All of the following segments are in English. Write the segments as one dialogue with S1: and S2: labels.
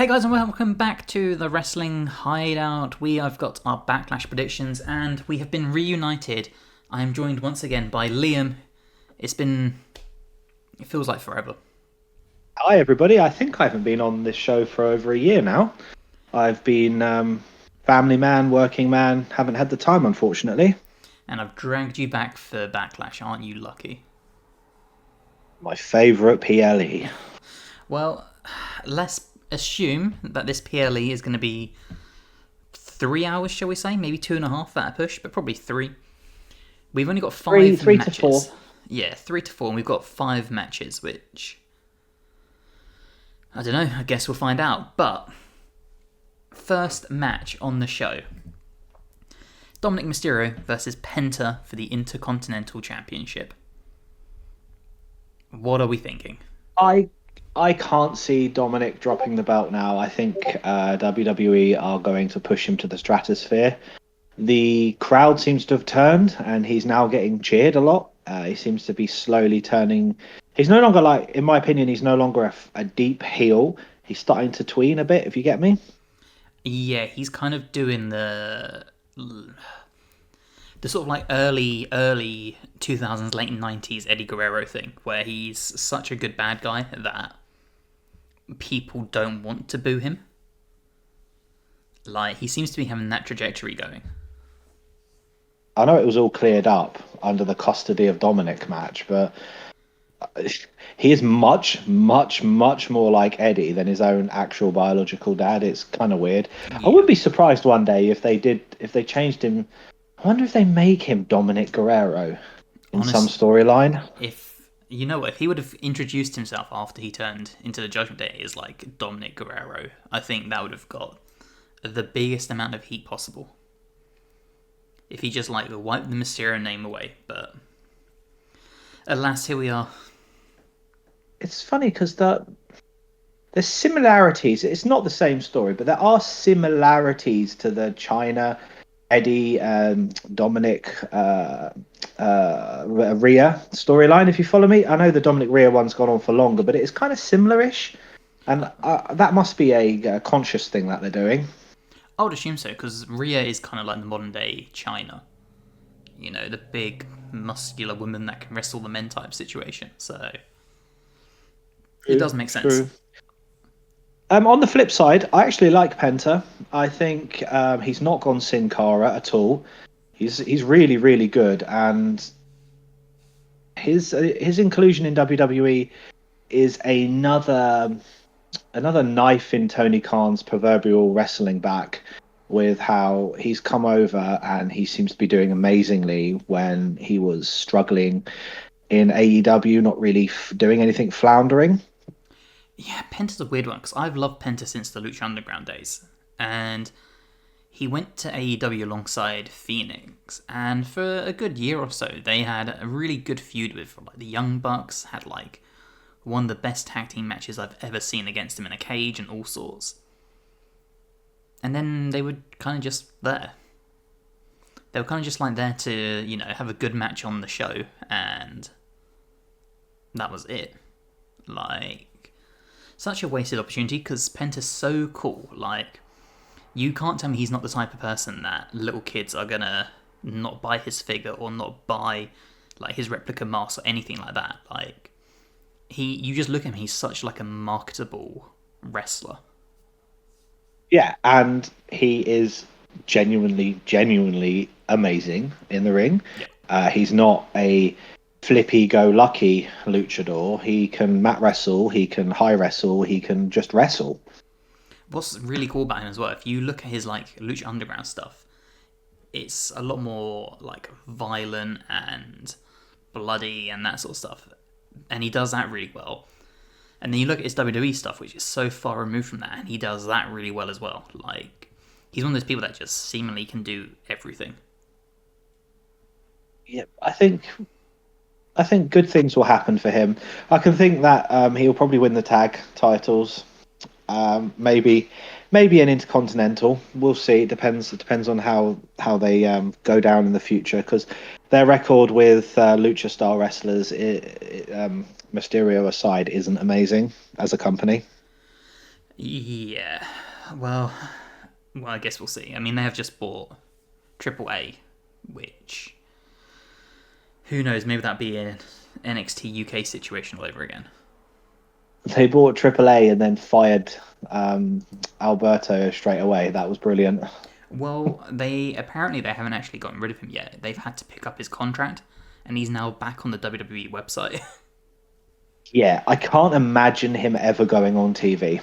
S1: Hey guys, and welcome back to the Wrestling Hideout. We have got our Backlash predictions, and we have been reunited. I am joined once again by Liam. It feels like forever.
S2: Hi everybody, I think I haven't been on this show for over a year now. I've been family man, working man, haven't had the time unfortunately.
S1: And I've dragged you back for Backlash, aren't you lucky?
S2: My favourite PLE.
S1: Well, let's assume that this PLE is going to be 3 hours, shall we say? Maybe 2.5 at a push, but probably 3. We've only got five
S2: three
S1: matches.
S2: to 4.
S1: Yeah, 3 to 4, and we've got 5 matches, which I don't know, I guess we'll find out. But first match on the show, Dominik Mysterio versus Penta for the Intercontinental Championship. What are we thinking?
S2: I can't see Dominik dropping the belt now. I think WWE are going to push him to the stratosphere. The crowd seems to have turned, and he's now getting cheered a lot. He seems to be slowly turning. He's no longer in my opinion, he's no longer a deep heel. He's starting to tween a bit, if you get me.
S1: Yeah, he's kind of doing the sort of like early 2000s, late 90s Eddie Guerrero thing, where he's such a good bad guy that people don't want to boo him. Like, he seems to be having that trajectory going.
S2: I know it was all cleared up under the custody of Dominik match, but he is much, much, much more like Eddie than his own actual biological dad. It's kind of weird.
S1: Yeah.
S2: I would be surprised one day if they changed him. I wonder if they make him Dominik Guerrero in some storyline.
S1: If he would have introduced himself after he turned into the Judgment Day as like Dominik Guerrero, I think that would have got the biggest amount of heat possible. If he just like wiped the Mysterio name away, but alas, here we are.
S2: It's funny because there's similarities. It's not the same story, but there are similarities to the China, Eddie, Dominik, Rhea storyline, if you follow me. I know the Dominik Rhea one's gone on for longer, but it's kind of similar-ish. And that must be a conscious thing that they're doing.
S1: I would assume so, because Rhea is kind of like the modern day China. You know, the big, muscular woman that can wrestle the men type situation. So it does make sense.
S2: True. On the flip side, I actually like Penta. I think he's not gone Sin Cara at all. He's really, really good, and his inclusion in WWE is another knife in Tony Khan's proverbial wrestling back, with how he's come over and he seems to be doing amazingly when he was struggling in AEW, not really doing anything, floundering.
S1: Yeah, Penta's a weird one, because I've loved Penta since the Lucha Underground days. And he went to AEW alongside Phoenix, and for a good year or so, they had a really good feud with like the Young Bucks, had like one of the best tag team matches I've ever seen against him in a cage and all sorts. And then they were kind of just there. They were kind of just like there to, have a good match on the show, and that was it. Like, such a wasted opportunity, because Penta's so cool. Like, you can't tell me he's not the type of person that little kids are gonna not buy his figure or not buy like his replica mask or anything like that. Like, you just look at him, he's such like a marketable wrestler.
S2: Yeah, and he is genuinely amazing in the ring.
S1: Yeah.
S2: He's not a flippy-go-lucky luchador. He can mat wrestle, he can high wrestle, he can just wrestle.
S1: What's really cool about him as well, if you look at his like Lucha Underground stuff, it's a lot more like violent and bloody and that sort of stuff. And he does that really well. And then you look at his WWE stuff, which is so far removed from that, and he does that really well as well. Like, he's one of those people that just seemingly can do everything.
S2: Yeah, I think good things will happen for him. I can think that he'll probably win the tag titles. Maybe an Intercontinental. We'll see. It depends on how they go down in the future, because their record with lucha style wrestlers, Mysterio aside, isn't amazing as a company.
S1: Yeah. Well, I guess we'll see. I mean, they have just bought AAA, which who knows? Maybe that'd be an NXT UK situation all over again.
S2: They bought AAA and then fired Alberto straight away. That was brilliant.
S1: Well, they haven't actually gotten rid of him yet. They've had to pick up his contract, and he's now back on the WWE website.
S2: Yeah, I can't imagine him ever going on TV.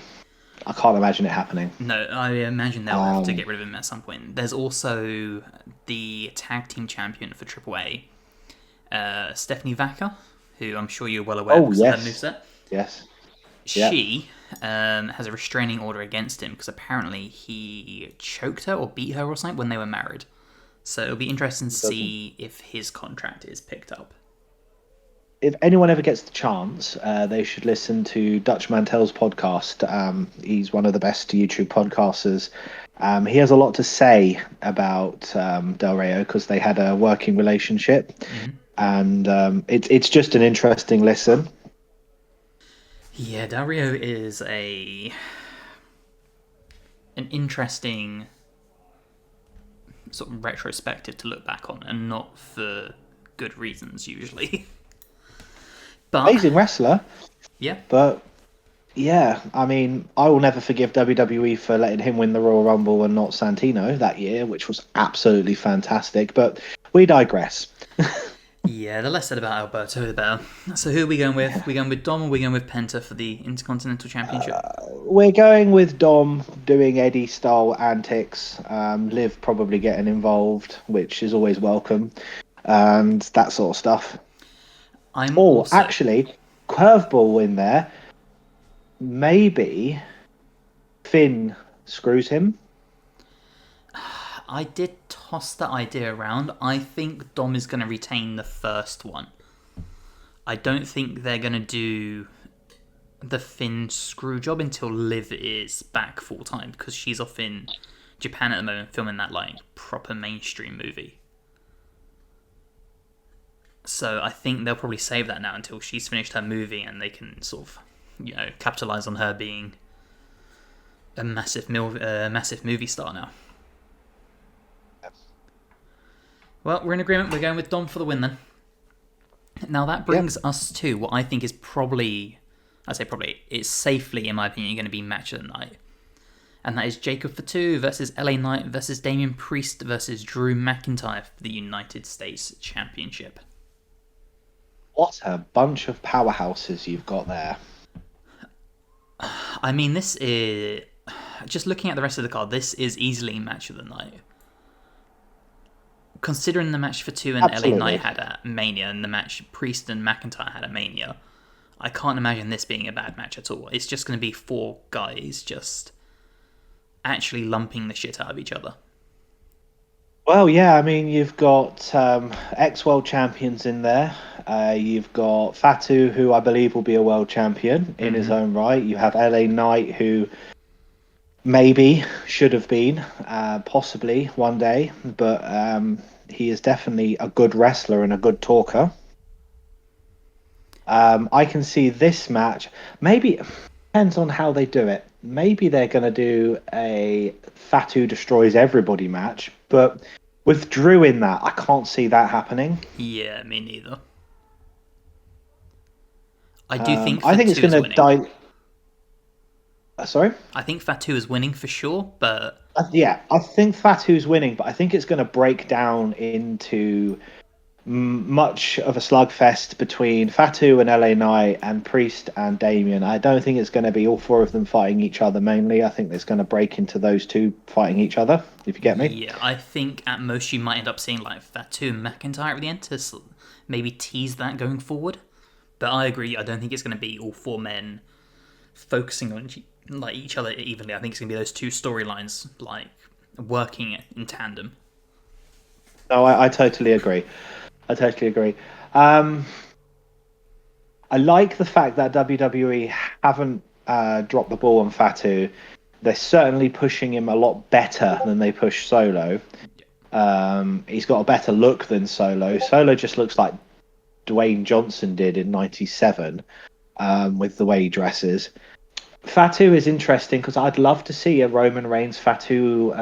S2: I can't imagine it happening.
S1: No, I imagine they'll have to get rid of him at some point. There's also the tag team champion for AAA, Stephanie Vaca, who I'm sure you're well aware
S2: Oh,
S1: because of her
S2: yes.
S1: moveset.
S2: Yes.
S1: She has a restraining order against him because apparently he choked her or beat her or something when they were married. So it'll be interesting to see if his contract is picked up.
S2: If anyone ever gets the chance, they should listen to Dutch Mantel's podcast. He's one of the best YouTube podcasters. He has a lot to say about Del Rio because they had a working relationship, and it's just an interesting listen.
S1: Yeah, Del Rio is an interesting sort of retrospective to look back on, and not for good reasons usually. But
S2: Amazing wrestler.
S1: Yeah.
S2: But yeah, I mean, I will never forgive WWE for letting him win the Royal Rumble and not Santino that year, which was absolutely fantastic. But we digress.
S1: Yeah, the less said about Alberto, the better. So who are we going with? We going with Dom or we going with Penta for the Intercontinental Championship?
S2: We're going with Dom doing Eddie style antics. Liv probably getting involved, which is always welcome, and that sort of stuff. Actually, curveball in there. Maybe Finn screws him.
S1: I did toss that idea around. I think Dom is going to retain the first one. I don't think they're going to do the Finn screw job until Liv is back full time because she's off in Japan at the moment filming that like proper mainstream movie. So I think they'll probably save that now until she's finished her movie and they can sort of, capitalize on her being a massive movie star now. Well, we're in agreement. We're going with Dom for the win then. Now that brings us to what I think is it's safely, in my opinion, going to be match of the night. And that is Jacob Fatu versus LA Knight versus Damian Priest versus Drew McIntyre for the United States Championship.
S2: What a bunch of powerhouses you've got there.
S1: I mean, this is... Just looking at the rest of the card, this is easily match of the night. Considering the match Fatu and LA Knight had at Mania and the match Priest and McIntyre had at Mania, I can't imagine this being a bad match at all. It's just going to be four guys just actually lumping the shit out of each other.
S2: Well, yeah, I mean, you've got ex-world champions in there. You've got Fatu, who I believe will be a world champion in his own right. You have LA Knight, who maybe should have been, possibly one day, but he is definitely a good wrestler and a good talker. I can see this match, maybe, depends on how they do it. Maybe they're going to do a Fatu destroys everybody match, but with Drew in that, I can't see that happening.
S1: Yeah, me neither. I do think
S2: I think it's going to die. Sorry?
S1: I think Fatu is winning for sure, but...
S2: Yeah, I think Fatu's winning, but I think it's going to break down into much of a slugfest between Fatu and LA Knight and Priest and Damian. I don't think it's going to be all four of them fighting each other mainly. I think it's going to break into those two fighting each other, if you get me.
S1: Yeah, I think at most you might end up seeing like Fatu and McIntyre at the end to maybe tease that going forward. But I agree, I don't think it's going to be all four men focusing on like each other evenly. I think it's going to be those two storylines like working in tandem.
S2: No, I totally agree. I like the fact that WWE haven't dropped the ball on Fatu. They're certainly pushing him a lot better than they push Solo. He's got a better look than Solo. Solo just looks like Dwayne Johnson did in '97 with the way he dresses. Fatu is interesting because I'd love to see a Roman Reigns Fatu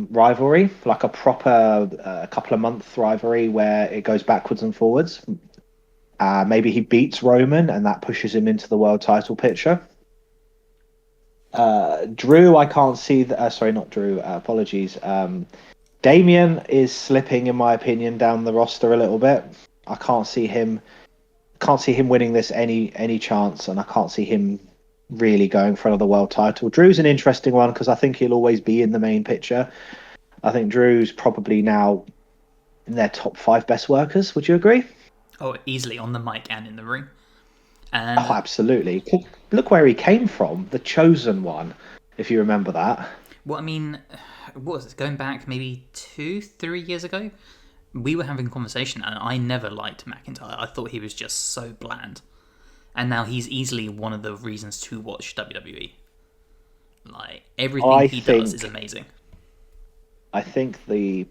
S2: rivalry, like a proper couple of month rivalry where it goes backwards and forwards. Maybe he beats Roman and that pushes him into the world title picture. Drew, I can't see that. Sorry, not Drew. Apologies. Damian is slipping, in my opinion, down the roster a little bit. I can't see him. Can't see him winning this any chance, and I can't see him really going for another world title. Drew's an interesting one because I think he'll always be in the main picture. I think Drew's probably now in their top 5 best workers. Would you agree?
S1: Oh, easily on the mic and in the ring.
S2: Oh,
S1: And
S2: absolutely. Look where he came from, the chosen one, if you remember that.
S1: well, I mean, what was it? Going back maybe 2-3 years ago, we were having a conversation, and I never liked McIntyre. I thought he was just so bland, and now he's easily one of the reasons to watch WWE. Like everything he does is amazing.
S2: I think the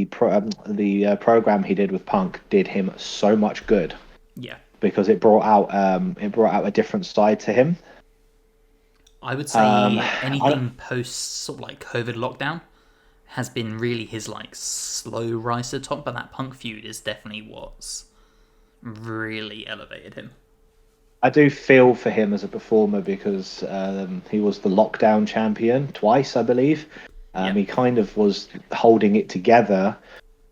S2: program he did with Punk did him so much good.
S1: Yeah,
S2: because it brought out a different side to him.
S1: I would say anything post sort of like COVID lockdown has been really his like slow rise to the top, but that Punk feud is definitely what's really elevated him.
S2: I do feel for him as a performer because he was the lockdown champion twice, I believe. He kind of was holding it together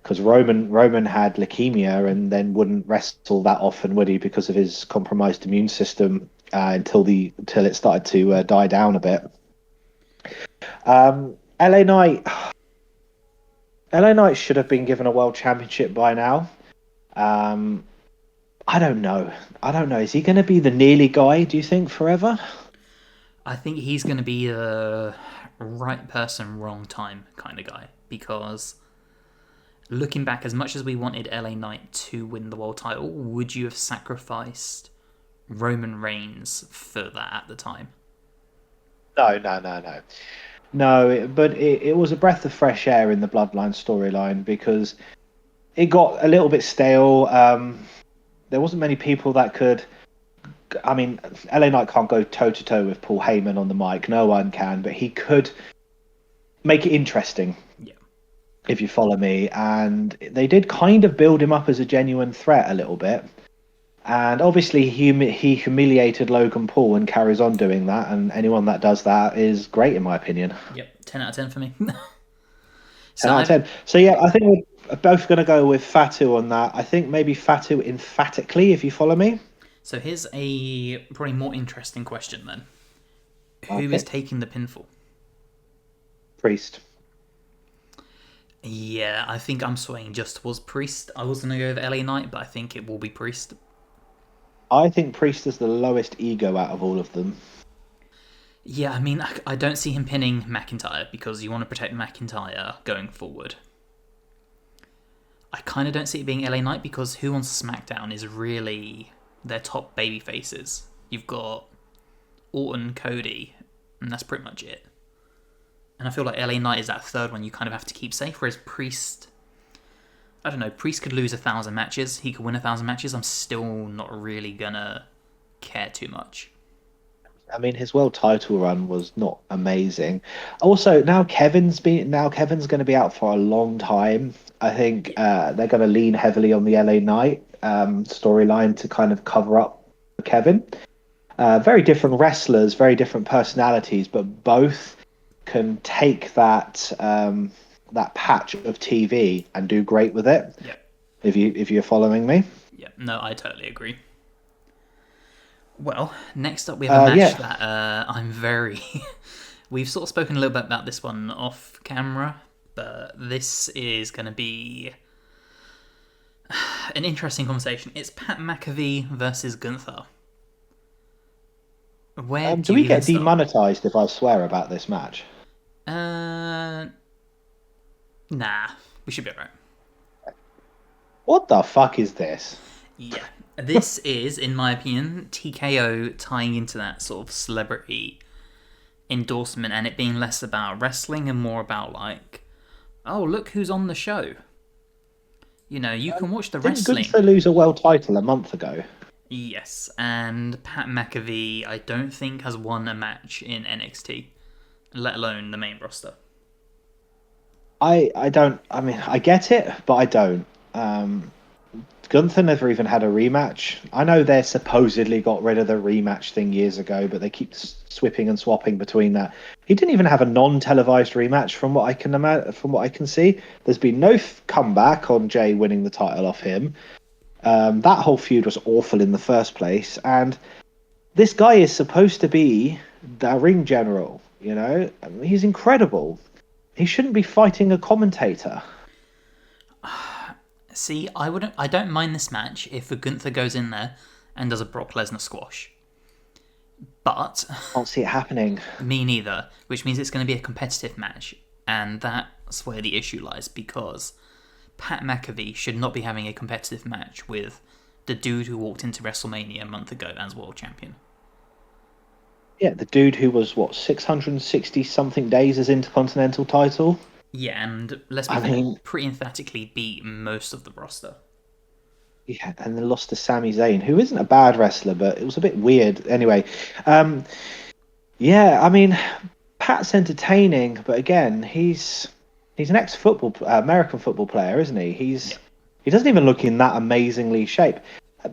S2: because Roman had leukemia and then wouldn't wrestle that often, would he, because of his compromised immune system until it started to die down a bit. LA Knight should have been given a world championship by now. I don't know. Is he going to be the nearly guy, do you think, forever?
S1: I think he's going to be a right person, wrong time kind of guy, because looking back, as much as we wanted LA Knight to win the world title, would you have sacrificed Roman Reigns for that at the time?
S2: No. No, but it was a breath of fresh air in the Bloodline storyline because it got a little bit stale. There wasn't many people that could... I mean, LA Knight can't go toe-to-toe with Paul Heyman on the mic. No one can, but he could make it interesting.
S1: Yeah.
S2: If you follow me. And they did kind of build him up as a genuine threat a little bit. And obviously he humiliated Logan Paul and carries on doing that. And anyone that does that is great, in my opinion.
S1: Yep, 10 out of 10 for me.
S2: 10 out of 10. So yeah, I think we're both going to go with Fatu on that. I think maybe Fatu emphatically, if you follow me.
S1: So here's a probably more interesting question then. Who is taking the pinfall?
S2: Priest.
S1: Yeah, I think I'm swaying just towards Priest. I was going to go with LA Knight, but I think it will be Priest.
S2: I think Priest is the lowest ego out of all of them.
S1: Yeah, I mean, I don't see him pinning McIntyre because you want to protect McIntyre going forward. I kind of don't see it being LA Knight because who on SmackDown is really their top baby faces? You've got Orton, Cody, and that's pretty much it. And I feel like LA Knight is that third one you kind of have to keep safe, whereas Priest... I don't know, Priest could lose 1,000 matches, he could win 1,000 matches, I'm still not really gonna care too much.
S2: I mean, his world title run was not amazing. Also, now Kevin's going to be out for a long time. I think they're going to lean heavily on the LA Knight storyline to kind of cover up Kevin. Very different wrestlers, very different personalities, but both can take that patch of TV and do great with it.
S1: Yeah.
S2: If you're following me.
S1: Yeah. No, I totally agree. Well, next up we have a match that I'm very... We've sort of spoken a little bit about this one off camera, but this is going to be an interesting conversation. It's Pat McAfee versus Gunther. Where
S2: do we get demonetized if I swear about this match?
S1: Nah, we should be alright.
S2: What the fuck is this?
S1: Yeah. This is, in my opinion, TKO tying into that sort of celebrity endorsement and it being less about wrestling and more about like, oh, look who's on the show. You know, you can watch the wrestling.
S2: Didn't Gunther lose a world title a month ago?
S1: Yes, and Pat McAfee, I don't think has won a match in NXT, let alone the main roster.
S2: I don't. I mean, I get it, but I don't. Um, Gunther never even had a rematch. I know they supposedly got rid of the rematch thing years ago, but they keep swapping and swapping between that. He didn't even have a non-televised rematch, from what I can from what I can see. There's been no comeback on Jay winning the title off him. That whole feud was awful in the first place, and this guy is supposed to be the ring general. You know, I mean, he's incredible. He shouldn't be fighting a commentator.
S1: See, I don't mind this match if Gunther goes in there and does a Brock Lesnar squash. But
S2: I can't see it happening.
S1: me neither, which means it's going to be a competitive match, and that's where the issue lies, because Pat McAfee should not be having a competitive match with the dude who walked into WrestleMania a month ago as world champion.
S2: Yeah, the dude who was, what, 660 something days as Intercontinental title?
S1: Yeah, and let's be
S2: I
S1: fair,
S2: mean,
S1: pretty emphatically beat most of the roster.
S2: yeah, and then lost to Sami Zayn, who isn't a bad wrestler, but it was a bit weird. Anyway, um, yeah, I mean, Pat's entertaining, but again, he's an ex-football American football player, isn't he?
S1: Yeah,
S2: He doesn't even look in that amazingly shape.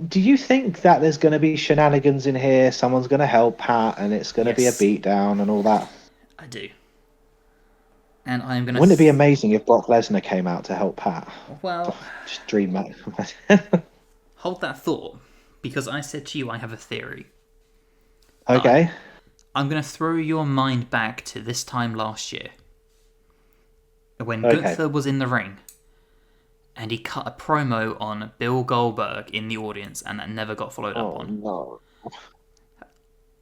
S2: Do you think that there's going to be shenanigans in here? Someone's going to help Pat, and it's going to be a
S1: yes,
S2: beatdown and all that.
S1: I do. And I'm going to...
S2: Wouldn't it be amazing if Brock Lesnar came out to help Pat?
S1: Well,
S2: Oh, just dream that.
S1: hold that thought, because I said to you I have a theory. That
S2: Okay.
S1: I'm going to throw your mind back to this time last year, when
S2: Okay.
S1: Gunther was in the ring, and he cut a promo on Bill Goldberg in the audience, and that never got followed up
S2: Oh
S1: on.
S2: no.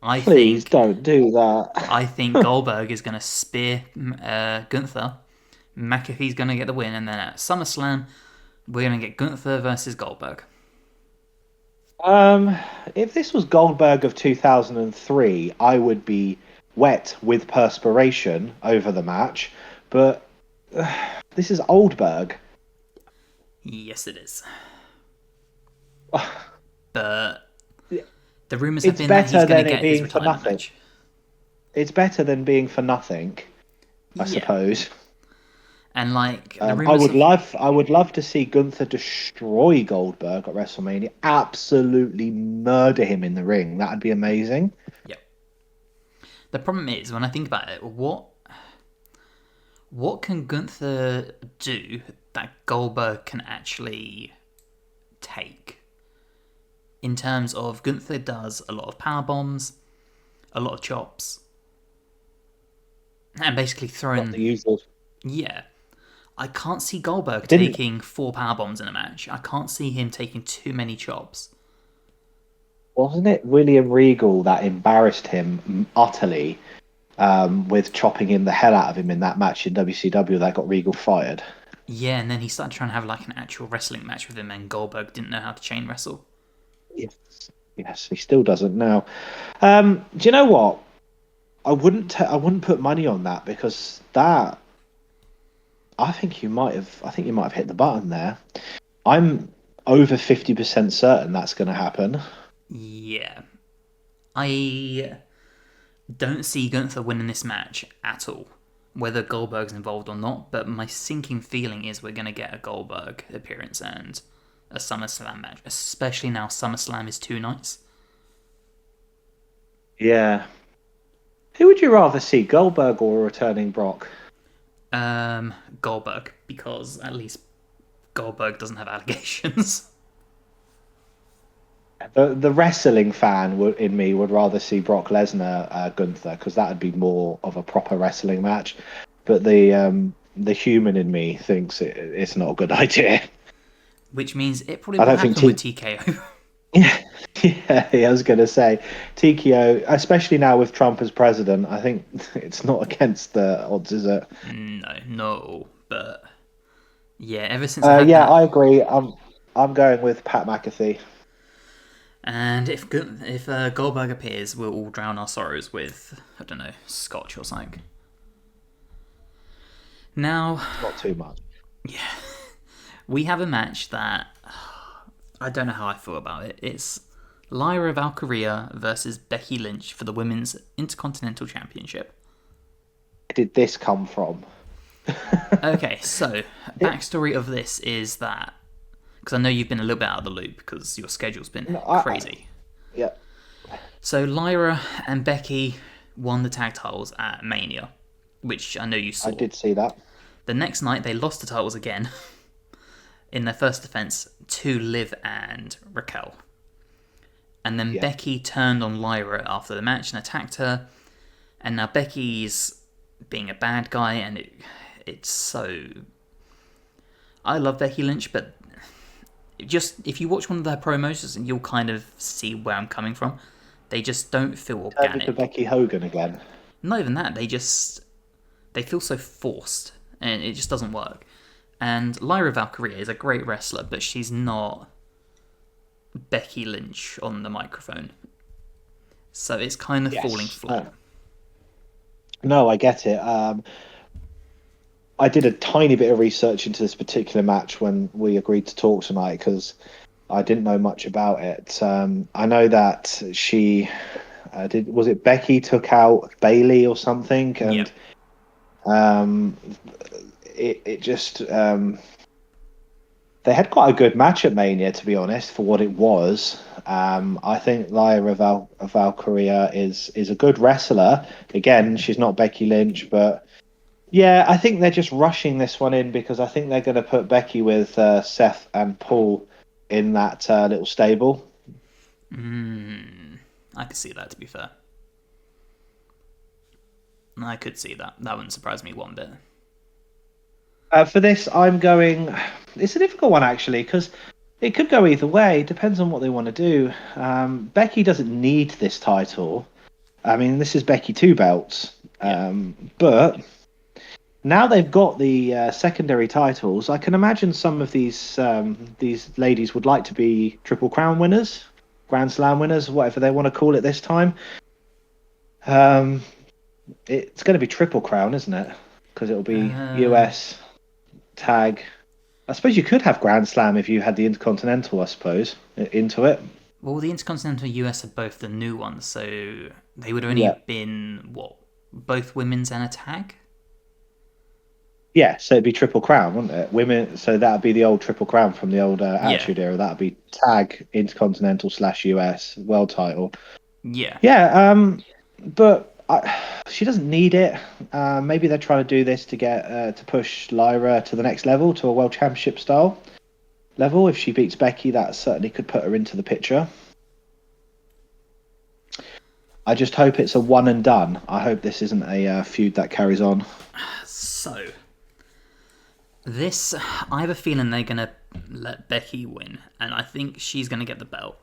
S1: I
S2: Please
S1: think
S2: don't do that.
S1: I think Goldberg is going to spear Gunther. McAfee's going to get the win, and then at SummerSlam, we're going to get Gunther versus Goldberg.
S2: Um, if this was Goldberg of 2003, I would be wet with perspiration over the match. But this is Oldberg.
S1: Yes, it is. But the rumours have
S2: It's
S1: been that he's
S2: better
S1: going
S2: than
S1: to
S2: it
S1: get his
S2: being for
S1: retirement
S2: nothing.
S1: match.
S2: It's better than being for nothing, I
S1: Yeah,
S2: suppose.
S1: and like the
S2: I
S1: rumours
S2: would
S1: of...
S2: love, I would love to see Gunther destroy Goldberg at WrestleMania. Absolutely murder him in the ring. That'd be amazing.
S1: Yeah. The problem is, when I think about it, what can Gunther do that Goldberg can actually take? In terms of, Gunther does a lot of power bombs, a lot of chops, and basically
S2: Not
S1: throwing...
S2: the usual.
S1: Yeah. I can't see Goldberg
S2: Didn't
S1: taking 4 power bombs in a match. I can't see him taking too many chops.
S2: Wasn't it William Regal that embarrassed him utterly with chopping him the hell out of him in that match in WCW that got Regal fired?
S1: Yeah, and then he started trying to have like an actual wrestling match with him, and Goldberg didn't know how to chain wrestle.
S2: Yes, yes, he still doesn't now. Do you know what? I wouldn't put money on that because that I think you might have. I think you might have hit the button there. I'm over 50% certain that's going to happen.
S1: Yeah. I don't see Gunther winning this match at all, whether Goldberg's involved or not, but my sinking feeling is we're going to get a Goldberg appearance and a SummerSlam match, especially now SummerSlam is 2 nights.
S2: Yeah. Who would you rather see, Goldberg or a returning Brock?
S1: Goldberg, because at least Goldberg doesn't have allegations.
S2: The wrestling fan in me would rather see Brock Lesnar Gunther because that would be more of a proper wrestling match. But the human in me thinks it's not a good idea.
S1: Which means it probably
S2: I
S1: will
S2: don't think
S1: happen with TKO.
S2: Yeah, yeah, I was going to say TKO, especially now with Trump as president. I think it's not against the odds, is it?
S1: No, but yeah, ever since I had
S2: Yeah,
S1: that,
S2: I agree. I'm going with Pat McAfee.
S1: and if Goldberg appears, we'll all drown our sorrows with, I don't know, scotch or something. Now,
S2: Not too much.
S1: we have a match that I don't know how I feel about it. It's Lyra Valkyria versus Becky Lynch for the Women's Intercontinental Championship.
S2: Where did this come from?
S1: Okay, so backstory of this is that, because I know you've been a little bit out of the loop because your schedule's been crazy.
S2: Yeah.
S1: So Lyra and Becky won the tag titles at Mania, which I know you saw.
S2: I did see that.
S1: The next night they lost the titles again in their first defense to Liv and Raquel. And then Becky turned on Lyra after the match and attacked her. And now Becky's being a bad guy, and it's so... I love Becky Lynch, but just if you watch one of their promos, you'll kind of see where I'm coming from. They just don't feel organic.
S2: Turn to Becky Hogan again.
S1: Not even that, they feel so forced, and it just doesn't work. And Lyra Valkyria is a great wrestler, but she's not Becky Lynch on the microphone. So it's kind of falling flat.
S2: No, I get it. I did a tiny bit of research into this particular match when we agreed to talk tonight because I didn't know much about it. I know that she was it Becky took out Bailey or something, and it just they had quite a good match at Mania, to be honest, for what it was. I think Lyra Valkyria is a good wrestler. Again, she's not Becky Lynch, but yeah, I think they're just rushing this one in because I think they're going to put Becky with Seth and Paul in that little stable.
S1: I could see that, to be fair. I could see that. That wouldn't surprise me one bit.
S2: For this, I'm going... It's a difficult one, actually, because it could go either way. It depends on what they want to do. Becky doesn't need this title. I mean, this is Becky 2 belts. But now they've got the secondary titles, I can imagine some of these ladies would like to be Triple Crown winners, Grand Slam winners, whatever they want to call it this time. It's going to be Triple Crown, isn't it? Because it'll be US, tag. I suppose you could have Grand Slam if you had the Intercontinental, I suppose, into it.
S1: Well, the Intercontinental US are both the new ones, so they would have only been, both women's and a tag?
S2: Yeah, so it'd be Triple Crown, wouldn't it? Women, so that'd be the old Triple Crown from the old Attitude Era. That'd be tag, Intercontinental / US world title.
S1: Yeah.
S2: Yeah, but she doesn't need it. Maybe they're trying to do this to get to push Lyra to the next level, to a world championship style level. If she beats Becky, that certainly could put her into the picture. I just hope it's a one and done. I hope this isn't a feud that carries on.
S1: So, this, I have a feeling they're going to let Becky win, and I think she's going to get the belt,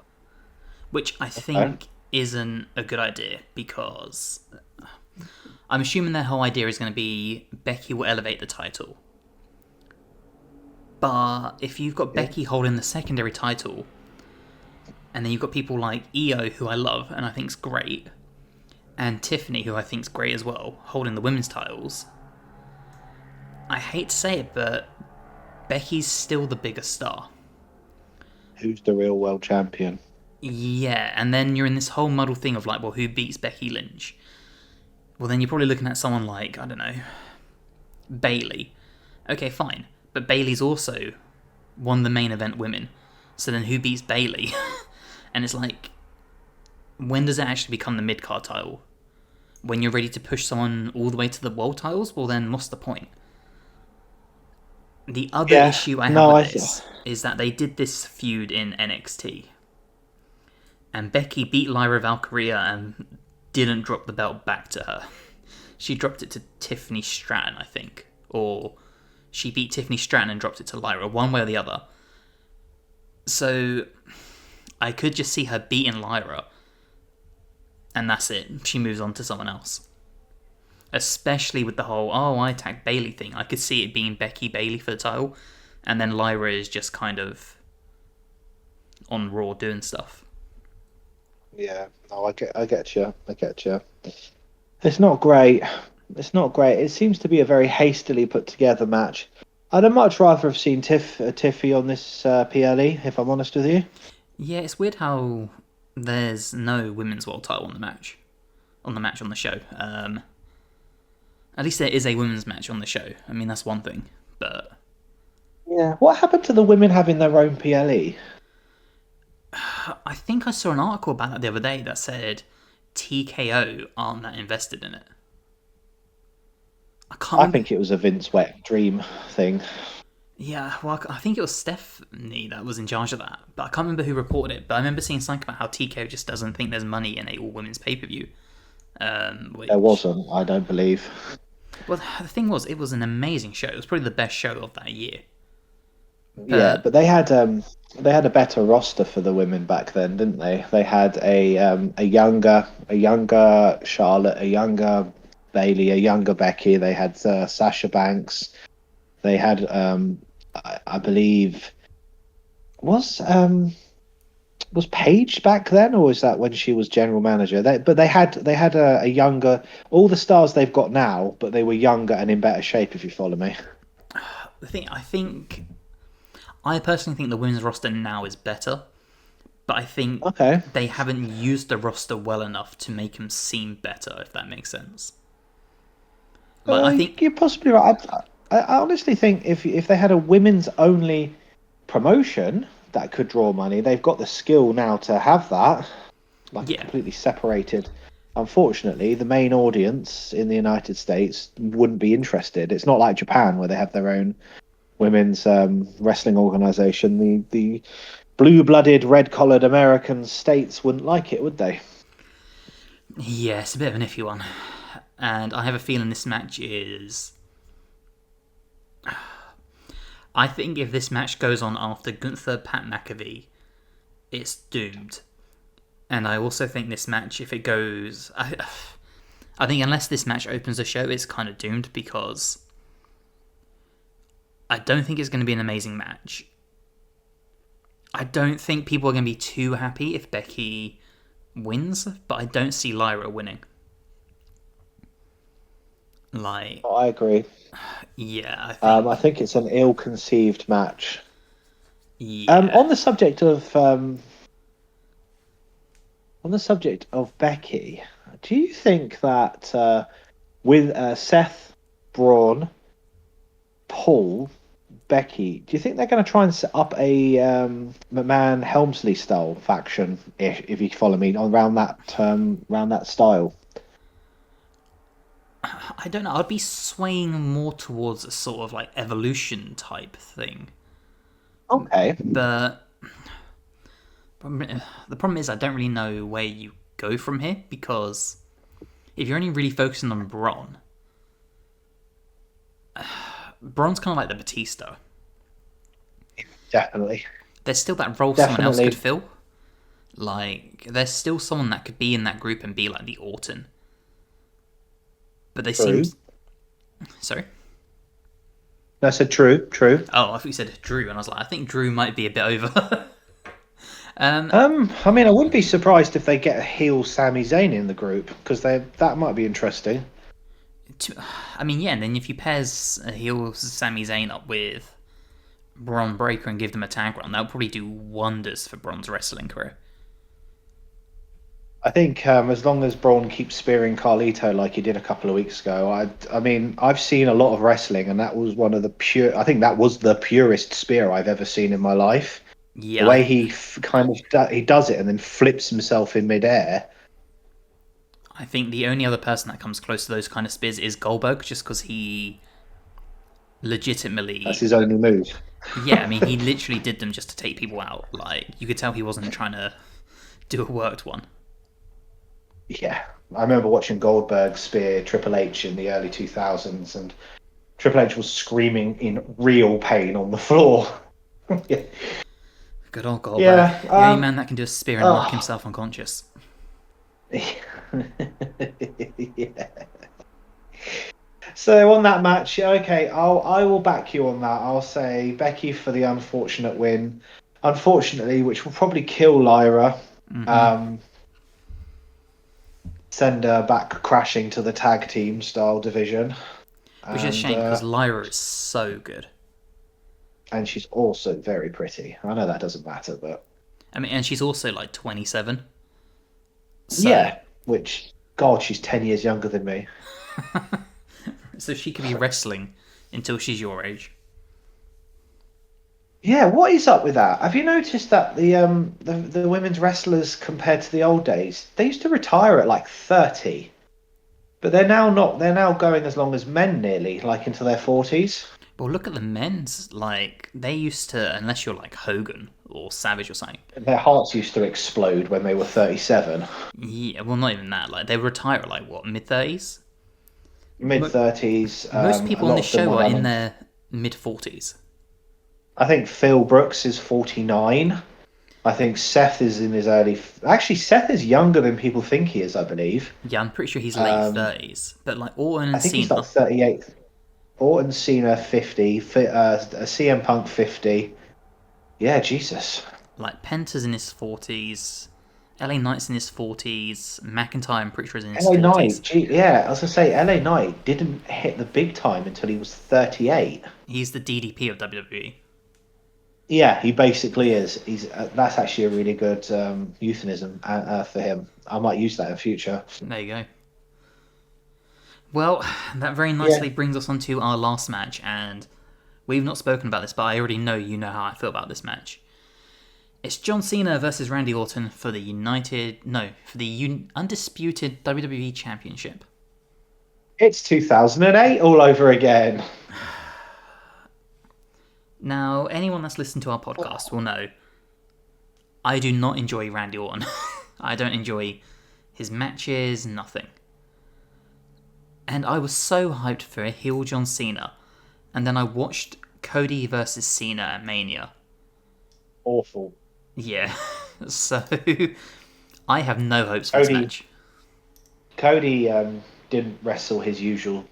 S1: which I think isn't a good idea, because I'm assuming their whole idea is going to be Becky will elevate the title. But if you've got Becky holding the secondary title, and then you've got people like Io, who I love and I think's great, and Tiffany, who I think's great as well, holding the women's titles, I hate to say it, but Becky's still the bigger star.
S2: Who's the real world champion?
S1: Yeah, and then you're in this whole muddle thing of like, well, who beats Becky Lynch? Well, then you're probably looking at someone like, I don't know, Bailey. Okay, fine. But Bailey's also one of the main event women. So then who beats Bailey? And it's like, when does it actually become the mid-card title? When you're ready to push someone all the way to the world titles? Well, then what's the point? The other issue I have with this is that they did this feud in NXT. And Becky beat Lyra Valkyria and didn't drop the belt back to her. She dropped it to Tiffany Stratton, I think. Or she beat Tiffany Stratton and dropped it to Lyra, one way or the other. So I could just see her beating Lyra, and that's it. She moves on to someone else. Especially with the whole, I attacked Bailey thing. I could see it being Becky Bailey for the title, and then Lyra is just kind of on Raw doing stuff.
S2: Yeah, no, I get you. It's not great. It seems to be a very hastily put together match. I'd have much rather have seen Tiffy on this PLE, if I'm honest with you.
S1: Yeah, it's weird how There's no women's world title on the match. On the show. At least there is a women's match on the show. I mean, that's one thing. But
S2: Yeah. What happened to the women having their own PLE?
S1: I think I saw an article about that the other day that said TKO aren't that invested in it.
S2: I think it was a Vince wet dream thing.
S1: Yeah, well, I think it was Stephanie that was in charge of that, but I can't remember who reported it. But I remember seeing something about how TKO just doesn't think there's money in a all-women's pay-per-view.
S2: There wasn't, I don't believe.
S1: Well, the thing was, it was an amazing show. It was probably the best show of that year.
S2: Yeah, but they had a better roster for the women back then, didn't they? They had a younger Charlotte, a younger Bailey, a younger Becky. They had Sasha Banks. They had I believe was Paige back then, or was that when she was general manager? They had a younger, all the stars they've got now, but they were younger and in better shape. If you follow me.
S1: I personally think the women's roster now is better, but I think they haven't used the roster well enough to make them seem better, if that makes sense.
S2: I think you're possibly right. I honestly think if they had a women's only promotion that could draw money, they've got the skill now to have that, completely separated. Unfortunately, the main audience in the United States wouldn't be interested. It's not like Japan where they have their own women's wrestling organization. The blue-blooded, red-collared American states wouldn't like it, would they?
S1: Yeah, it's a bit of an iffy one. And I have a feeling this match is... I think if this match goes on after Gunther, Pat McAfee, it's doomed. And I also think this match, if it goes... I think unless this match opens the show, it's kind of doomed because... I don't think it's going to be an amazing match. I don't think people are going to be too happy if Becky wins, but I don't see Lyra winning.
S2: I agree.
S1: Yeah,
S2: I think it's an ill-conceived match.
S1: Yeah.
S2: On the subject of Becky, do you think that with Seth, Braun, Paul, Becky, do you think they're going to try and set up a McMahon Helmsley style faction, if you follow me, around that style?
S1: I don't know. I'd be swaying more towards a sort of evolution type thing.
S2: Okay.
S1: But the problem is I don't really know where you go from here, because if you're only really focusing on Braun, Braun's kind of like the Batista.
S2: Definitely.
S1: There's still that role someone else could fill. There's still someone that could be in that group and be like the Orton. But they seem... Sorry?
S2: I said true.
S1: Oh, I thought you said Drew, and I was like, I think Drew might be a bit over.
S2: I mean, I wouldn't be surprised if they get a heel Sami Zayn in the group, because that might be interesting.
S1: I mean, yeah, and then if you pair a heel Sami Zayn up with Braun Breaker and give them a tag run, that would probably do wonders for Braun's wrestling career.
S2: I think as long as Braun keeps spearing Carlito like he did a couple of weeks ago, I mean, I've seen a lot of wrestling, and that was one of the pure. I think that was the purest spear I've ever seen in my life. Yeah, the way he he does it and then flips himself in midair.
S1: I think the only other person that comes close to those kind of spears is Goldberg, just because he legitimately...
S2: That's his only move.
S1: Yeah, I mean, he literally did them just to take people out. You could tell he wasn't trying to do a worked one.
S2: Yeah, I remember watching Goldberg spear Triple H in the early 2000s, and Triple H was screaming in real pain on the floor. Yeah.
S1: Good old Goldberg. Yeah, the only man that can do a spear and knock himself unconscious.
S2: Yeah. So on that match, okay, I will back you on that. I'll say Becky for the unfortunate win. Unfortunately, which will probably kill Lyra. Mm-hmm. Send her back crashing to the tag team style division.
S1: Which is a shame, because Lyra is so good.
S2: And she's also very pretty. I know that doesn't matter, but...
S1: I mean, and she's also 27. So,
S2: Yeah, which, God, she's 10 years younger than me.
S1: so she could be wrestling until she's your age.
S2: Yeah, what is up with that? Have you noticed that the women's wrestlers compared to the old days, they used to retire at like 30, but they're now not. They're now going as long as men, nearly like into their 40s.
S1: But look at the men's. Like, they used to, unless you're like Hogan or Savage or something.
S2: Their hearts used to explode when they were 37,
S1: Yeah, well, not even that. Like, they retire at like, what, mid 30s?
S2: mid 30s.
S1: Most
S2: A
S1: people on
S2: lot
S1: this
S2: of them
S1: show
S2: are
S1: are in
S2: running.
S1: their mid 40s.
S2: I think Phil Brooks is 49. I think Seth is in his early. Actually, Seth is younger than people think he is, I believe.
S1: Yeah, I'm pretty sure he's late
S2: Um,
S1: 30s. But like Orton
S2: I
S1: and
S2: think he's like
S1: Cena,
S2: 38. Orton, Cena, 50. CM Punk, 50. Yeah, Jesus.
S1: like Penta's in his 40s, LA Knight's in his 40s, McIntyre, I'm pretty sure, is in his
S2: LA
S1: 40s.
S2: Knight, yeah, I was gonna say LA Knight didn't hit the big time until he was 38.
S1: He's the DDP of WWE.
S2: Yeah, he basically is. He's That's actually a really good euphemism for him. I might use that in future.
S1: There you go. Well, that very
S2: Yeah.
S1: nicely brings us on to our last match, and we've not spoken about this, but I already know you know how I feel about this match. It's John Cena versus Randy Orton for the Undisputed WWE Championship.
S2: It's 2008 all over again.
S1: Now, anyone that's listened to our podcast will know I do not enjoy Randy Orton. I don't enjoy his matches, nothing. And I was so hyped for a heel John Cena, and then I watched Cody versus Cena at Mania.
S2: Awful.
S1: Yeah, so I have no hopes for this match.
S2: Cody didn't wrestle his usual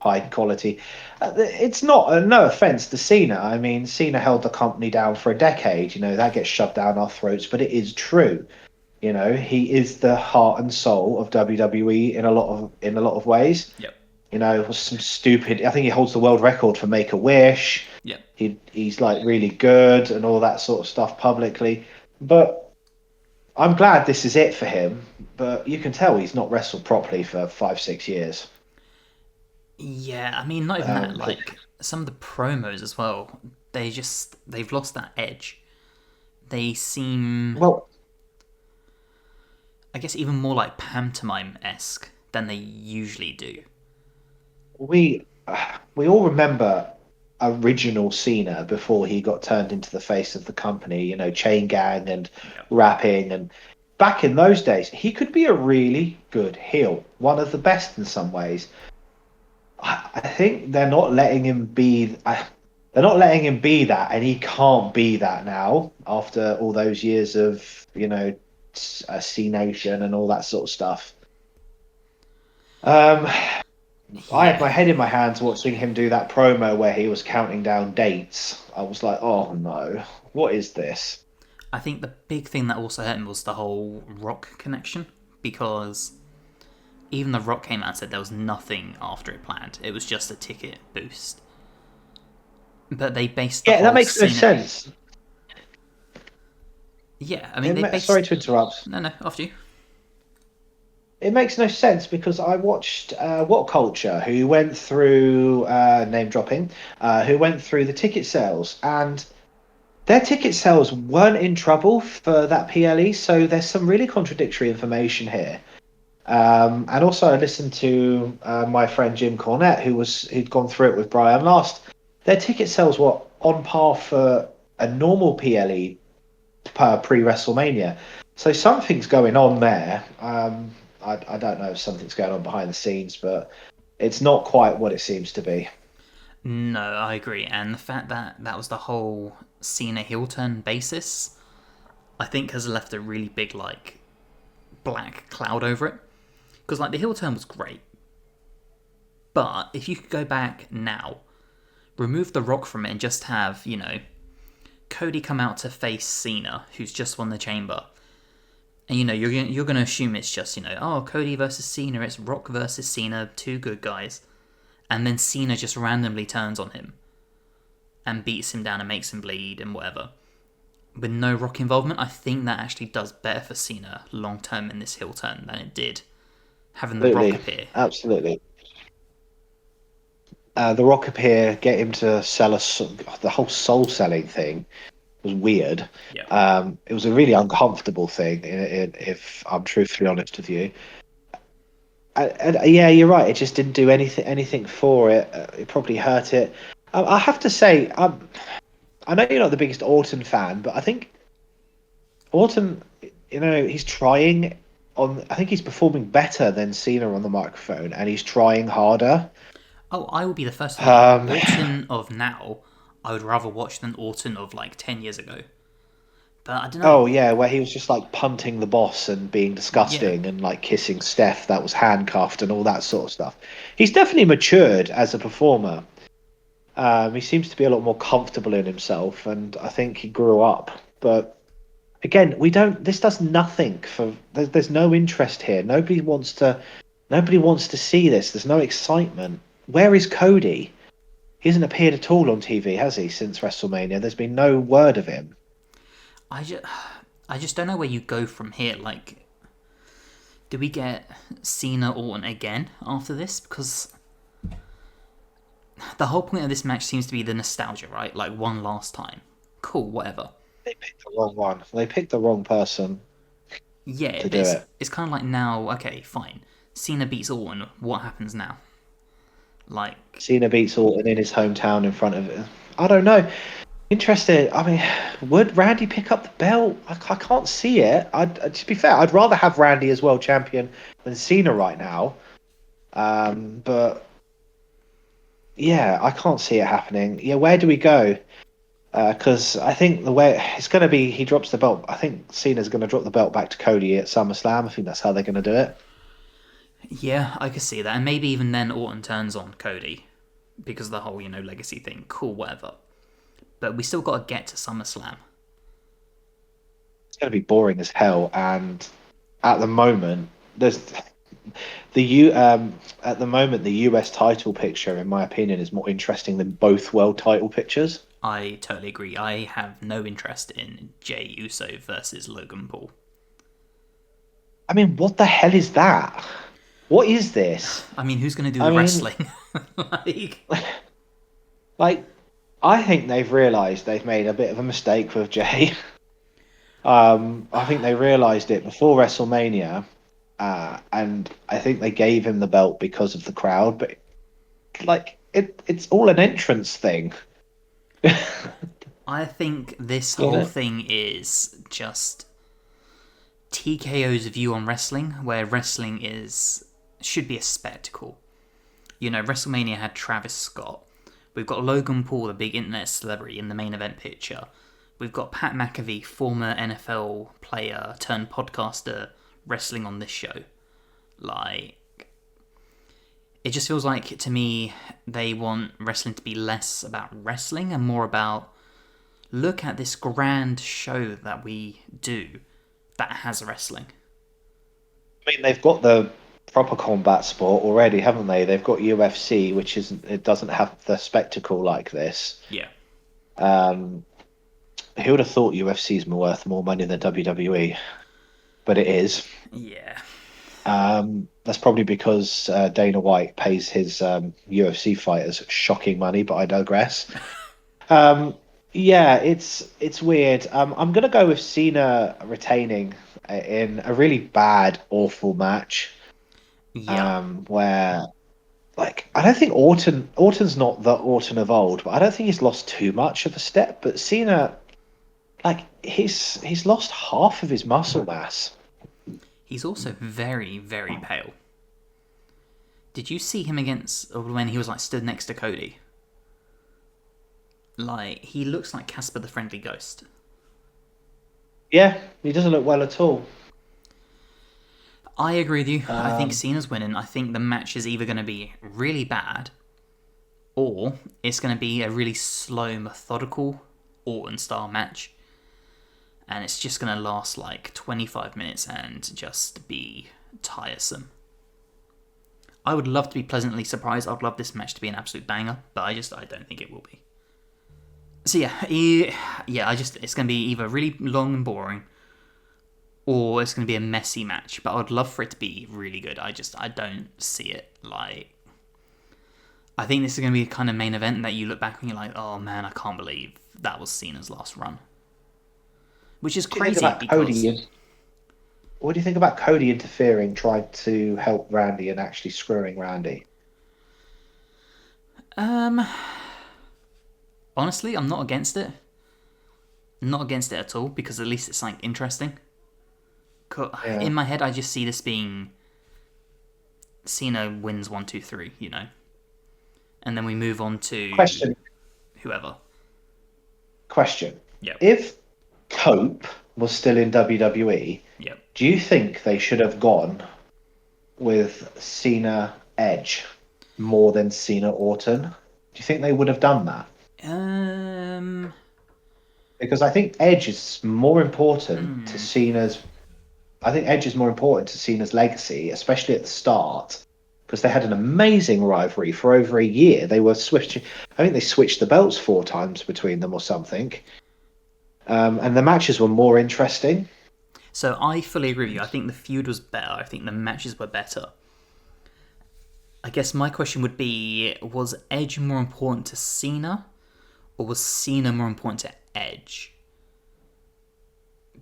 S2: high quality. It's not, no offense to Cena. I mean, Cena held the company down for a decade. You know, that gets shoved down our throats, but it is true. You know, he is the heart and soul of WWE in a lot of ways.
S1: Yep.
S2: You know, it was some stupid. I think he holds the world record for Make a Wish.
S1: Yep.
S2: He's like really good and all that sort of stuff publicly. But I'm glad this is it for him. But you can tell he's not wrestled properly for 5-6 years.
S1: Yeah, I mean, not even that. Like, some of the promos as well, they've lost that edge. They seem,
S2: Well,
S1: I guess, even more like pantomime-esque than they usually do.
S2: we all remember original Cena before he got turned into the face of the company. You know, chain gang and rapping, and back in those days, he could be a really good heel, one of the best in some ways. I think they're not letting him be. They're not letting him be that, and he can't be that now after all those years of C Nation and all that sort of stuff. I had my head in my hands watching him do that promo where he was counting down dates. I was like, oh no, what is this?
S1: I think the big thing that also hurt him was the whole Rock connection, because even The Rock came out and said there was nothing after it planned. It was just a ticket boost. But they based the whole
S2: That makes no
S1: Cena...
S2: sense.
S1: Yeah, I mean,
S2: Sorry to interrupt.
S1: No, after you.
S2: It makes no sense because I watched What Culture, who went through name dropping, who went through the ticket sales, and their ticket sales weren't in trouble for that PLE. So there's some really contradictory information here. And also, I listened to my friend Jim Cornette, who'd gone through it with Brian last. Their ticket sales were on par for a normal PLE pre WrestleMania. So something's going on there. I don't know if something's going on behind the scenes, but it's not quite what it seems to be.
S1: No, I agree. And the fact that that was the whole Cena heel turn basis, I think has left a really big, like, black cloud over it. Because, like, the heel turn was great. But if you could go back now, remove The Rock from it and just have, Cody come out to face Cena, who's just won the Chamber. And, you're going to assume it's just, Cody versus Cena, it's Rock versus Cena, two good guys. And then Cena just randomly turns on him and beats him down and makes him bleed and whatever. with no Rock involvement, I think that actually does better for Cena long term in this heel turn than it did having the Rock
S2: Absolutely,
S1: appear.
S2: absolutely. The Rock appear, get him to sell us. The whole soul selling thing was weird.
S1: Yeah.
S2: It was a really uncomfortable thing, if I'm truthfully honest with you. And yeah, you're right. It just didn't do anything for it. It probably hurt it. I have to say, I know you're not the biggest Orton fan, but I think Orton, he's trying on. I think he's performing better than Cena on the microphone, and he's trying harder.
S1: Oh, I will be the first to admit,
S2: Um,
S1: Orton of now, I would rather watch than Orton of like 10 years ago. But I don't know.
S2: oh yeah, where he was just like punting the boss and being
S1: Yeah.
S2: disgusting and like kissing Steph that was handcuffed and all that sort of stuff. He's definitely matured as a performer. He seems to be a lot more comfortable in himself, and I think he grew up. But again, we don't. This does nothing for. There's no interest here. Nobody wants to. Nobody wants to see this. There's no excitement. Where is Cody? He hasn't appeared at all on TV, has he, since WrestleMania? There's been no word of him.
S1: I just, I just don't know where you go from here. Like, do we get Cena Orton again after this? Because the whole point of this match seems to be the nostalgia, right? Like, one last time. Cool, whatever.
S2: They picked the wrong one. They picked the wrong person
S1: Yeah,
S2: to
S1: but
S2: do it.
S1: it's kind of like now, okay, fine. Cena beats Orton. What happens now? Like,
S2: Cena beats Orton in his hometown in front of it. I don't know. Interested. I mean, would Randy pick up the belt? I can't see it. To be fair, I'd rather have Randy as world champion than Cena right now. But yeah, I can't see it happening. Yeah, where do we go? Because I think the way it's going to be, he drops the belt. I think Cena's going to drop the belt back to Cody at SummerSlam. I think that's how they're going to do it.
S1: yeah, I could see that. And maybe even then Orton turns on Cody because of the whole, legacy thing. Cool, whatever. But we still got to get to SummerSlam.
S2: It's going to be boring as hell. And at the moment, there's the U. At the moment, the US title picture, in my opinion, is more interesting than both world title pictures.
S1: I totally agree. I have no interest in Jey Uso versus Logan Paul.
S2: I mean, what the hell is that? What is this?
S1: I mean, who's going to do
S2: I
S1: the
S2: mean,
S1: wrestling? like,
S2: like, I think they've realised they've made a bit of a mistake with Jay. I think they realised it before WrestleMania, and I think they gave him the belt because of the crowd. But it's all an entrance thing.
S1: I think this
S2: You
S1: whole
S2: know?
S1: thing is just TKO's view on wrestling, where wrestling should be a spectacle. WrestleMania had Travis Scott. We've got Logan Paul, the big internet celebrity, in the main event picture. We've got Pat McAfee, former NFL player turned podcaster, wrestling on this show. Like, it just feels like, to me, they want wrestling to be less about wrestling and more about, look at this grand show that we do that has wrestling.
S2: I mean, they've got the proper combat sport already, haven't they? They've got UFC, which isn't. It doesn't have the spectacle like this.
S1: Yeah.
S2: Who would have thought UFC's worth more money than WWE? But it is.
S1: Yeah.
S2: That's probably because Dana White pays his UFC fighters shocking money, but I digress. Yeah, it's weird. I'm gonna go with Cena retaining in a really bad, awful match.
S1: Yeah.
S2: Where like I don't think Orton's not the Orton of old, but I don't think he's lost too much of a step. But Cena, like he's lost half of his muscle mass.
S1: He's also very, very pale. Did you see him when he was like stood next to Cody? Like, he looks like Casper the Friendly Ghost.
S2: Yeah, he doesn't look well at all.
S1: I agree with you. I think Cena's winning. I think the match is either going to be really bad or it's going to be a really slow, methodical Orton-style match. And it's just going to last like 25 minutes and just be tiresome. I would love to be pleasantly surprised. I'd love this match to be an absolute banger, but I don't think it will be. So yeah, it's going to be either really long and boring, or it's going to be a messy match. But I would love for it to be really good. I don't see it. Like, I think this is going to be a kind of main event that you look back and you're like, oh man, I can't believe that was Cena's last run. Which is crazy because...
S2: What do you think about Cody interfering, trying to help Randy and actually screwing Randy?
S1: Honestly, I'm not against it. Not against it at all, because at least it's like interesting.
S2: Yeah.
S1: In my head, I just see this being Cena wins 1, 2, 3, you know, and then we move on to whoever.
S2: Question.
S1: Yep.
S2: If Cope was still in WWE,
S1: yep,
S2: do you think they should have gone with Cena Edge more than Cena Orton? Do you think they would have done that? Because I think Edge is more important to Cena's. I think Edge is more important to Cena's legacy, especially at the start, because they had an amazing rivalry for over a year. They were switching. I think they switched the belts 4 times between them or something. And the matches were more interesting.
S1: So I fully agree with you. I think the feud was better. I think the matches were better. I guess my question would be, was Edge more important to Cena, or was Cena more important to Edge?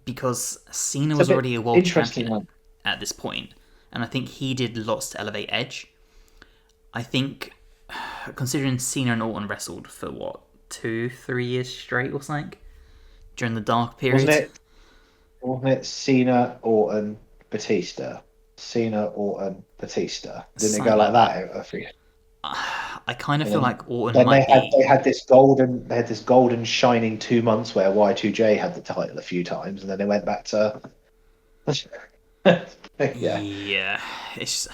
S1: Because Cena was already a world champion at this point, and I think he did lots to elevate Edge. I think, considering Cena and Orton wrestled for, 2-3 years straight or something? During the dark period?
S2: Wasn't it Cena, Orton, Batista? Cena, Orton, Batista. Didn't it go like that?
S1: I kind of feel like Orton
S2: they had this golden shining 2 months where Y2J had the title a few times, and then they went back to
S1: yeah. It's...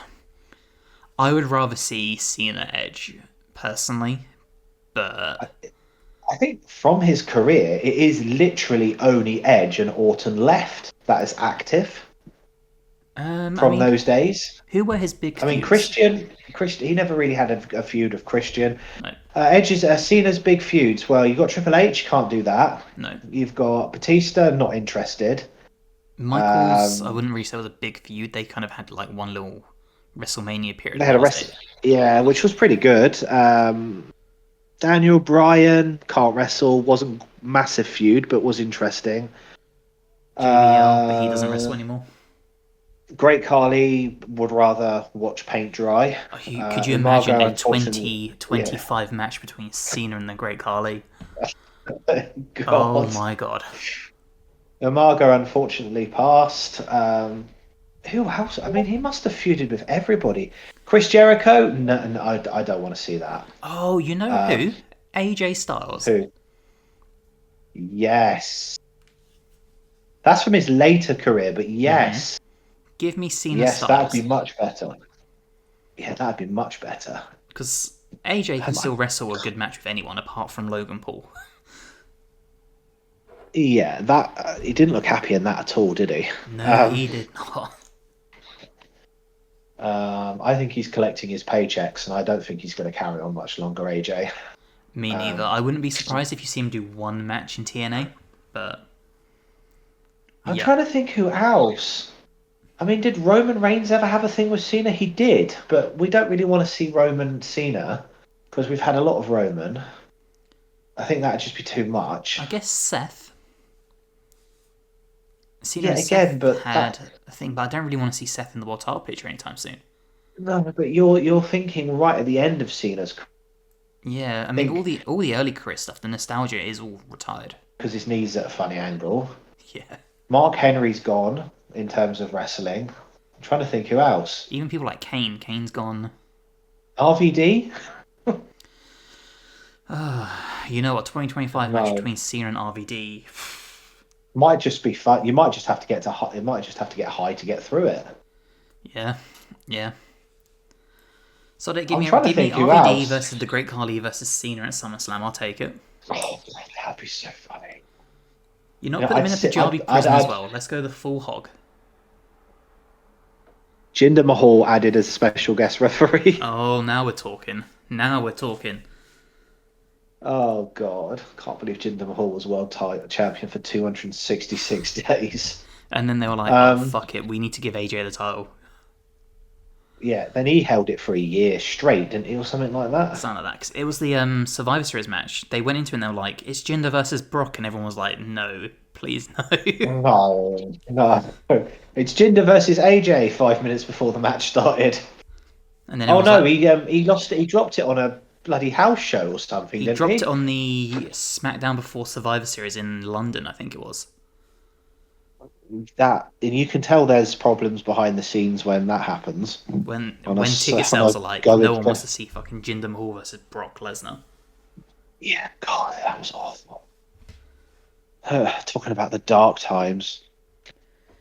S1: I would rather see Cena Edge personally, but
S2: I think from his career it is literally only Edge and Orton left that is active. From those days.
S1: Who were his big feuds?
S2: I mean, Christian, he never really had a feud with Christian.
S1: No.
S2: Edge is Cena's big feuds. Well, you've got Triple H, can't do that.
S1: No.
S2: You've got Batista, not interested.
S1: Michaels, I wouldn't really say was a big feud. They kind of had like one little WrestleMania period.
S2: They had which was pretty good. Daniel Bryan, can't wrestle, wasn't massive feud, but was interesting.
S1: JBL, but he doesn't wrestle anymore.
S2: Great Khali would rather watch paint dry.
S1: Could you imagine a 20-25 match between Cena and the Great Khali? Oh my god.
S2: Umaga unfortunately passed. Who else? I mean, he must have feuded with everybody. Chris Jericho? No, I don't want to see that.
S1: Oh, you know who? AJ Styles.
S2: Who? Yes. That's from his later career, but yes. Mm-hmm.
S1: Give me Cena
S2: Styles.
S1: Yes,
S2: that'd be much better. Yeah, that'd be much better.
S1: Because AJ can still wrestle a good match with anyone apart from Logan Paul.
S2: Yeah, he didn't look happy in that at all, did he?
S1: No, he did not.
S2: I think he's collecting his paychecks, and I don't think he's going to carry on much longer, AJ.
S1: Me neither. I wouldn't be surprised if you see him do one match in TNA, but...
S2: I'm trying to think who else. I mean, did Roman Reigns ever have a thing with Cena? He did, but we don't really want to see Roman Cena because we've had a lot of Roman. I think that'd just be too much.
S1: I guess Seth.
S2: Cena had
S1: a thing, but I don't really want to see Seth in the world title picture anytime soon.
S2: No, but you're thinking right at the end of Cena's.
S1: Yeah, I mean all the early career stuff, the nostalgia is all retired
S2: because his knee's at a funny angle.
S1: Yeah.
S2: Mark Henry's gone. In terms of wrestling, I'm trying to think who else.
S1: Even people like Kane. Kane's gone.
S2: RVD?
S1: You know what? 2025 match between Cena and RVD
S2: might just be fun. You might just have to get to high. You might just have to get high to get through it.
S1: Yeah. So give me RVD versus the Great Khali versus Cena at SummerSlam. I'll take it.
S2: Oh, that'd be so funny.
S1: You know, put them in a Punjabi prison as well. Let's go the full hog.
S2: Jinder Mahal added as a special guest referee.
S1: Oh, now we're talking.
S2: Oh God, can't believe Jinder Mahal was world title champion for 266 days.
S1: And then they were like, "Oh
S2: Um,
S1: fuck it, we need to give AJ the title."
S2: yeah, then he held it for a year straight, didn't he, or something like that?
S1: Something like that. 'Cause it was the Survivor Series match. They went into it and they were like, "It's Jinder versus Brock," and everyone was like, "No, please no."
S2: No, no. It's Jinder versus AJ 5 minutes before the match started.
S1: And then
S2: Oh
S1: everyone's
S2: no,
S1: like,
S2: he lost it. He dropped it on a bloody house show or something,
S1: he
S2: didn't
S1: dropped it
S2: he?
S1: on the SmackDown before Survivor Series in London, I think it was.
S2: That and you can tell there's problems behind the scenes when that happens.
S1: When ticket
S2: On a
S1: sales are like,
S2: go
S1: no one wants to see fucking Jinder Mahal versus Brock Lesnar.
S2: yeah, God, that was awful. Talking about the dark times.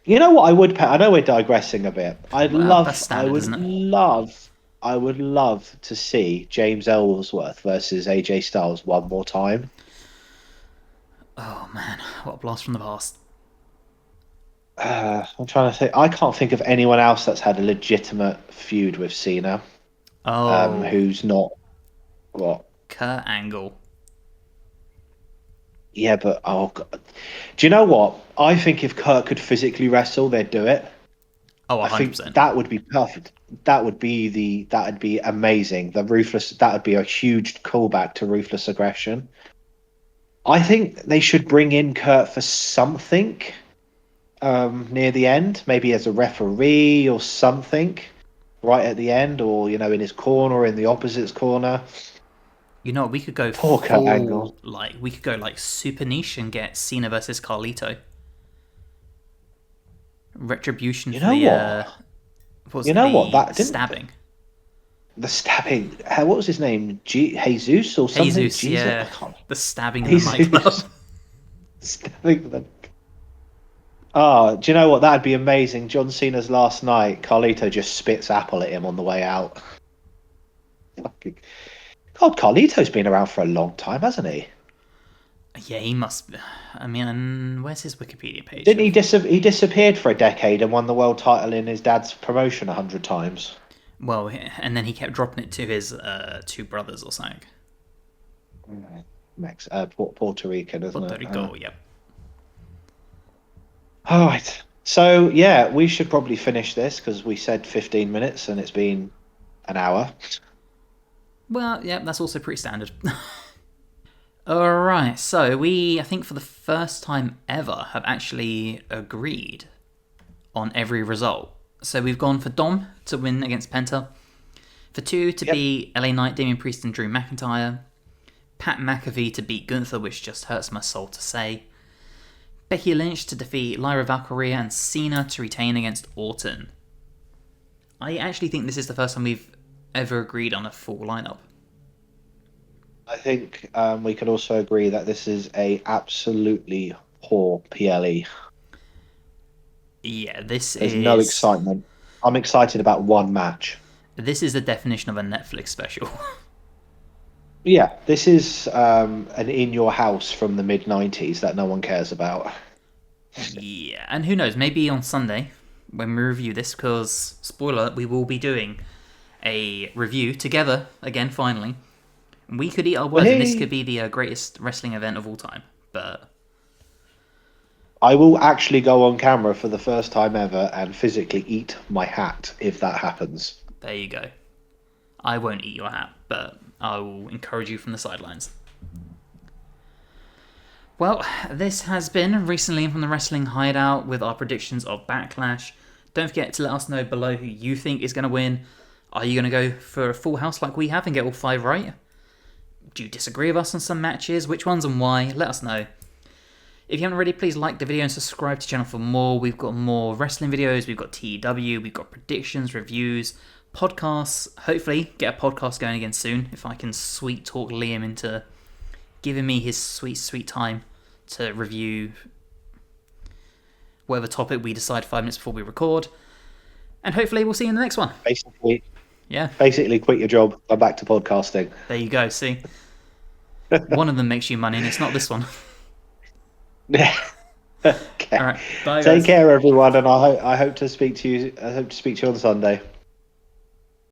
S2: You know what I would pay? I know we're digressing a bit.
S1: Well, that's standard, isn't it?
S2: I would love to see James Ellsworth versus AJ Styles one more time.
S1: Oh man, what a blast from the past.
S2: I'm trying to think. I can't think of anyone else that's had a legitimate feud with Cena.
S1: Oh,
S2: Who's not what?
S1: Kurt Angle.
S2: Yeah, but oh God. Do you know what? I think if Kurt could physically wrestle, they'd do it.
S1: Oh,
S2: I think
S1: 100%.
S2: that would be perfect. That'd be amazing. The ruthless that would be a huge callback to ruthless aggression. I think they should bring in Kurt for something near the end, maybe as a referee or something, right at the end, or in his corner or in the opposite's corner.
S1: You know what? We could go
S2: Poor Kurt Angle.
S1: full, like, we could go like super niche and get Cena versus Carlito. Retribution
S2: You
S1: for
S2: know
S1: the,
S2: what?
S1: what was
S2: You
S1: it?
S2: know what?
S1: The
S2: That didn't
S1: stabbing.
S2: the stabbing. What was his name? Jesus or something?
S1: Jesus,
S2: Jesus. I
S1: yeah.
S2: can't.
S1: The stabbing in the nightclub.
S2: Jesus. Stabbing the. Oh, do you know what? That'd be amazing. John Cena's last night, Carlito just spits apple at him on the way out. Fucking- God, Carlito's been around for a long time, hasn't he?
S1: Yeah, he must. I mean, where's his Wikipedia page?
S2: Didn't he he disappeared for a decade and won the world title in his dad's promotion 100 times?
S1: Well, and then he kept dropping it to his two brothers or something.
S2: Puerto Rican, isn't
S1: Puerto
S2: it?
S1: Rico, yep.
S2: All right. So yeah, we should probably finish this because we said 15 minutes and it's been an hour.
S1: Well, yeah, that's also pretty standard. Alright, so I think for the first time ever, have actually agreed on every result. So we've gone for Dom to win against Penta, for Fatu to beat LA Knight, Damian Priest and Drew McIntyre, Pat McAfee to beat Gunther, which just hurts my soul to say, Becky Lynch to defeat Lyra, Valkyria and Cena to retain against Orton. I actually think this is the first time we've ever agreed on a full lineup.
S2: I think we can also agree that this is a absolutely poor PLE.
S1: Yeah,
S2: There's no excitement. I'm excited about one match.
S1: This is the definition of a Netflix special.
S2: Yeah, this is an in your house from the mid-90s that no one cares about.
S1: Yeah, and who knows, maybe on Sunday, when we review this, because, spoiler, we will be doing a review together, again, finally. We could eat our words, and this could be the greatest wrestling event of all time, but...
S2: I will actually go on camera for the first time ever and physically eat my hat if that happens.
S1: There you go. I won't eat your hat, but I will encourage you from the sidelines. Well, this has been Recently from the Wrestling Hideout with our predictions of Backlash. Don't forget to let us know below who you think is going to win. Are you going to go for a full house like we have and get all 5 right? Do you disagree with us on some matches? Which ones and why? Let us know. If you haven't already, please like the video and subscribe to the channel for more. We've got more wrestling videos, we've got TEW, we've got predictions, reviews, podcasts. Hopefully get a podcast going again soon if I can sweet talk Liam into giving me his sweet time to review whatever topic we decide 5 minutes before we record. And hopefully we'll see you in the next one.
S2: Basically quit your job, go back to podcasting.
S1: There you go, see? One of them makes you money and it's not this one.
S2: Okay.
S1: All right, bye, guys.
S2: Take care, everyone, and I hope to speak to you. I hope to speak to you on Sunday.